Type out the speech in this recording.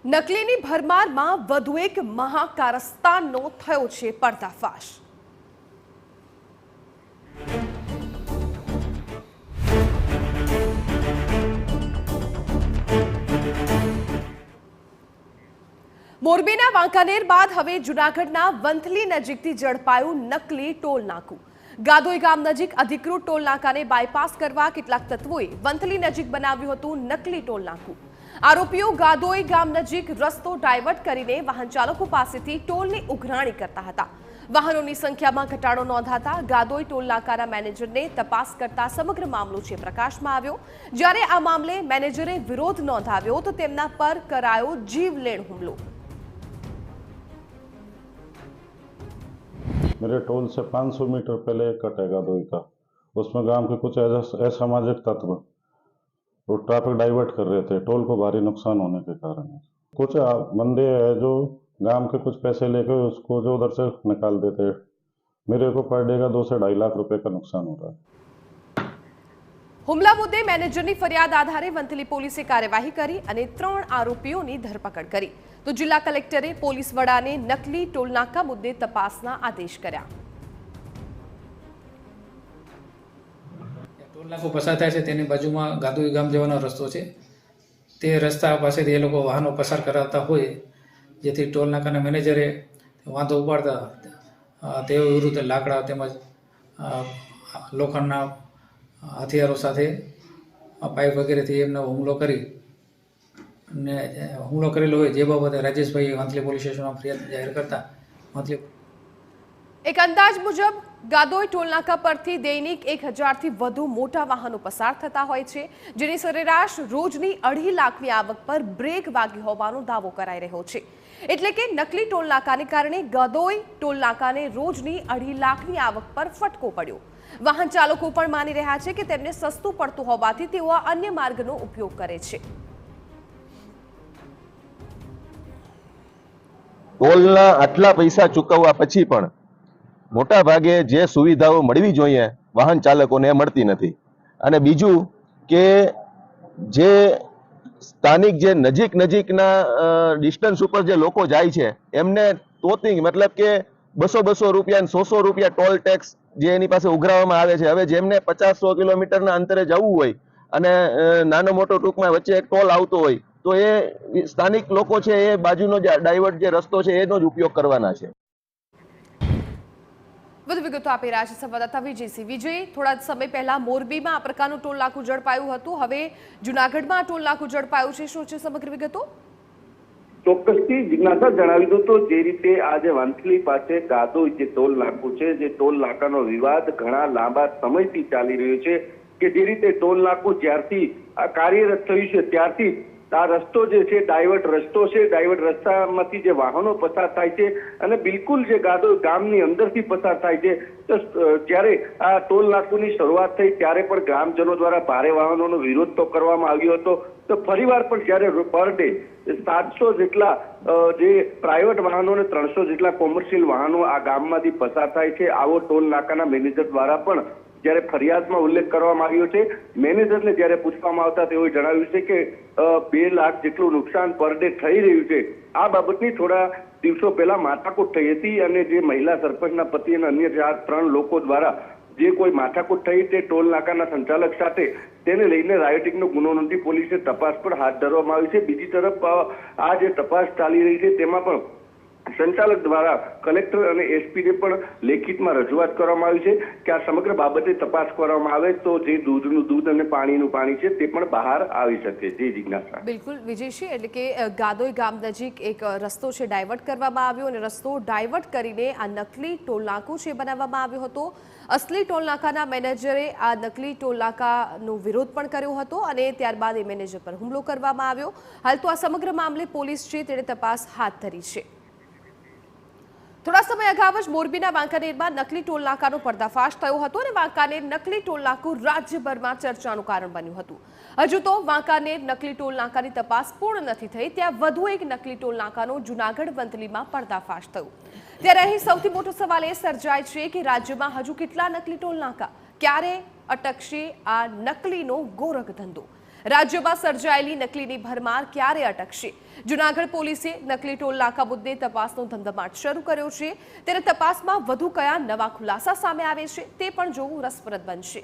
નકલીની ભરમારમાં વધુ એક મહાકારસ્તાનનો થયો છે પર્દાફાશ। મોરબીના વાંકાનેર બાદ હવે જૂનાગઢના વંથલી નજીકથી ઝડપાયું નકલી ટોલ નાકું। ગાદોઈ ગામ નજીક અધિકૃત ટોલ નાકાને બાયપાસ કરવા કેટલાક તત્વોએ વંથલી નજીક બનાવ્યું હતું નકલી ટોલ નાકું। આરોપીઓ ગાદોઈ ગામ નજીક રસ્તો ડાયવર્ટ કરીને વાહન ચાલકો પાસેથી ટોલની ઉઘરાણી કરતા હતા। વાહનોની સંખ્યામાં ઘટાડો નોંધાતા ગાદોઈ ટોલ નાકાના મેનેજરને તપાસ કરતા સમગ્ર મામલો છે પ્રકાશમાં આવ્યો। જ્યારે આ મામલે મેનેજરે વિરોધ નોંધાવ્યો તો તેમના પર કરાયો જીવલેણ હુમલો। मेरे टोल से 500 मीटर पहले एक कट है गादोई का, उसमें गांव के कुछ असामाजिक तत्व वो ट्रैफिक डाइवर्ट कर रहे थे टोल को भारी नुकसान होने के कारण। कुछ बंदे हैं जो गांव के कुछ पैसे लेकर उसको जो उधर से निकाल देते हैं। मेरे को पर डे का 2 से 2.5 लाख रुपए का नुकसान हो रहा है। હુમલા મુદ્દે મેનેજરની ફરિયાદ આધારે વંથલી પોલીસે કાર્યવાહી કરી અને 3 આરોપીઓની ધરપકડ કરી તો જિલ્લા કલેક્ટરે પોલીસ વડાને નકલી ટોલ નાકા મુદ્દે તપાસના આદેશ કર્યા। ટોલ નાકું પસાર થાય છે તેની બાજુમાં ગાદોઈ ગામ જવાનો રસ્તો છે। તે રસ્તા પાસેથી એ લોકો વાહનો પસાર કરાવતા હોય જેથી ટોલ નાકાના મેનેજરે વાંધો ઉપાડતા તેઓ વિરુદ્ધ લાકડા તેમજ લોખંડના હથિયારો સાથે પાઇપ વગેરેથી એમનો હુમલો કરી અને હુમલો કરેલો હોય જે બાબતે રાજેશભાઈ વંથલી પોલીસ સ્ટેશનમાં ફરિયાદ જાહેર કરતા વંથલી એક અંદાજ મુજબ ગાદોઈ ટોલનાકા પરથી દૈનિક 1000થી વધુ મોટા વાહનો પસાર થતા હોય છે, જેની સરેરાશ રોજની 2.5 લાખની આવક પર બ્રેક વાગી હોવાનો દાવો કરાઈ રહ્યો છે। એટલે કે નકલી ટોલનાકાને કારણે ગાદોઈ ટોલનાકાને રોજની 2.5 લાખની આવક પર ફટકો પડ્યો। વાહન ચાલકો પણ માની રહ્યા છે કે તેમને સસ્તું પડતું હોવાથી તેઓ અન્ય માર્ગનો ઉપયોગ કરે છે। ટોલના આટલા પૈસા ચૂકવવા પછી પણ મોટા ભાગે જે સુવિધાઓ મળવી જોઈએ વાહન ચાલકોને મળતી નથી। અને બીજું કે જે સ્થાનિક જે નજીકના ડિસ્ટન્સ ઉપર જે લોકો જાય છે એમને ટોતિંગ મતલબ કે 200 રૂપિયા અને 100 રૂપિયા ટોલ ટેક્સ જે એની પાસે ઉઘરાવવામાં આવે છે। હવે જેમને 50-100 કિલોમીટરના અંતરે જવું હોય અને નાનો મોટો ટૂંકમાં વચ્ચે એક ટોલ આવતો હોય તો એ સ્થાનિક લોકો છે એ બાજુનો જે ડાયવર્ટ જે રસ્તો છે એનો જ ઉપયોગ કરવાના છે। વધુ વિગતો આપી રહ્યા છે સંવાદદાતા વિજયસિંહ। વિજય, થોડા સમય પહેલા મોરબીમાં આ પ્રકારનું ટોલ નાકું ઝડપાયું હતું, હવે જૂનાગઢમાં ટોલ નાકું ઝડપાયું છે, શું છે સમગ્ર વિગતો? ચોક્કસથી જિજ્ઞાસા જણાવી દો તો જે રીતે આજે વંથલી પાસે ગાદોઈ જે ટોલ નાકું છે, જે ટોલ નાકાનો વિવાદ ઘણા લાંબા સમયથી ચાલી રહ્યો છે કે જે રીતે ટોલ નાકું જ્યારથી આ કાર્યરત થયું છે ત્યારથી આ રસ્તો જે છે ડાયવર્ટ રસ્તો છે, ડાયવર્ટ રસ્તામાંથી જે વાહનો પસાર થાય છે અને બિલકુલ જે ગાદોઈ ગામની અંદરથી પસાર થાય છે। તો જ્યારે આ ટોલ નાકુની શરૂઆત થઈ ત્યારે પણ ગ્રામજનો દ્વારા ભારે વાહનોનો વિરોધ તો કરવામાં આવ્યો હતો, તો ફરીવાર પણ જ્યારે પર ડે 700 જેટલા જે પ્રાઇવેટ વાહનો અને 300 જેટલા કોમર્શિયલ વાહનો આ ગામમાંથી પસાર થાય છે, આવો ટોલ નાકાના મેનેજર દ્વારા પણ જ્યારે ફરિયાદમાં ઉલ્લેખ કરવામાં આવ્યો છે। મેનેજરને જ્યારે પૂછવામાં આવતા તેઓએ જણાવ્યું છે કે 2 લાખ જેટલું નુકસાન પર ડે થઈ રહ્યું છે। આ બાબતની થોડા દિવસો પહેલા માથાકૂટ થઈ હતી અને જે મહિલા સરપંચના પતિ અને અન્ય 3 લોકો દ્વારા જે કોઈ માથાકૂટ થઈ તે ટોલ નાકાના સંચાલક સાથે તેને લઈને રાયોટિંગનો ગુનો નોંધી પોલીસે તપાસ પણ હાથ ધરવામાં આવી છે। બીજી તરફ આ જે તપાસ ચાલી રહી છે તેમાં પણ સંચાલક દ્વારા કલેક્ટર અને એસપીને પણ લેખિતમાં રજૂઆત કરવામાં આવી છે કે આ સમગ્ર બાબતે તપાસ કરવામાં આવે તો જે દૂધનું દૂધ અને પાણીનું પાણી છે તે પણ બહાર આવી શકે। જે જિજ્ઞાસા બિલકુલ વિજયસિંહ, એટલે કે ગાદોઈ ગામ નજીક એક રસ્તો છે ડાયવર્ટ કરવામાં આવ્યો અને રસ્તો ડાયવર્ટ કરીને આ નકલી ટોલ નાકું છે બનાવવામાં આવ્યો હતો। અસલી ટોલ નાકાના મેનેજરે આ નકલી ટોલ નાકાનો વિરોધ પણ કર્યો હતો અને ત્યારબાદ એ મેનેજર પર હુમલો કરવામાં આવ્યો। હાલ તો આ સમગ્ર મામલે પોલીસ છે તેણે તપાસ હાથ ધરી છે। થોડા સમય અગાઉ જ મોરબીના વાંકાનેરમાં નકલી ટોલ નાકાનો પર્દાફાશ થયો હતો અને વાંકાનેર નકલી ટોલ નાકું રાજ્યભરમાં ચર્ચાનું કારણ બન્યું હતું। હજુ તો વાંકાનેર નકલી ટોલ નાકાની તપાસ પૂર્ણ નથી થઈ, ત્યાં વધુ એક નકલી ટોલ નાકાનો જૂનાગઢ વંથલીમાં પર્દાફાશ થયો। ત્યારે અહીં સૌથી મોટો સવાલ એ સર્જાય છે કે રાજ્યમાં હજુ કેટલા નકલી ટોલ નાકા, ક્યારે અટકશે આ નકલીનો ગોરખ ધંધો? રાજ્યમાં સર્જાયેલી નકલીની ભરમાર ક્યારે અટકશે? જૂનાગઢ પોલીસે નકલી ટોલ નાકા મુદ્દે તપાસનો ધમધમાટ શરૂ કર્યો છે, ત્યારે તપાસમાં વધુ કયા નવા ખુલાસા સામે આવે છે તે પણ જોવું રસપ્રદ બનશે.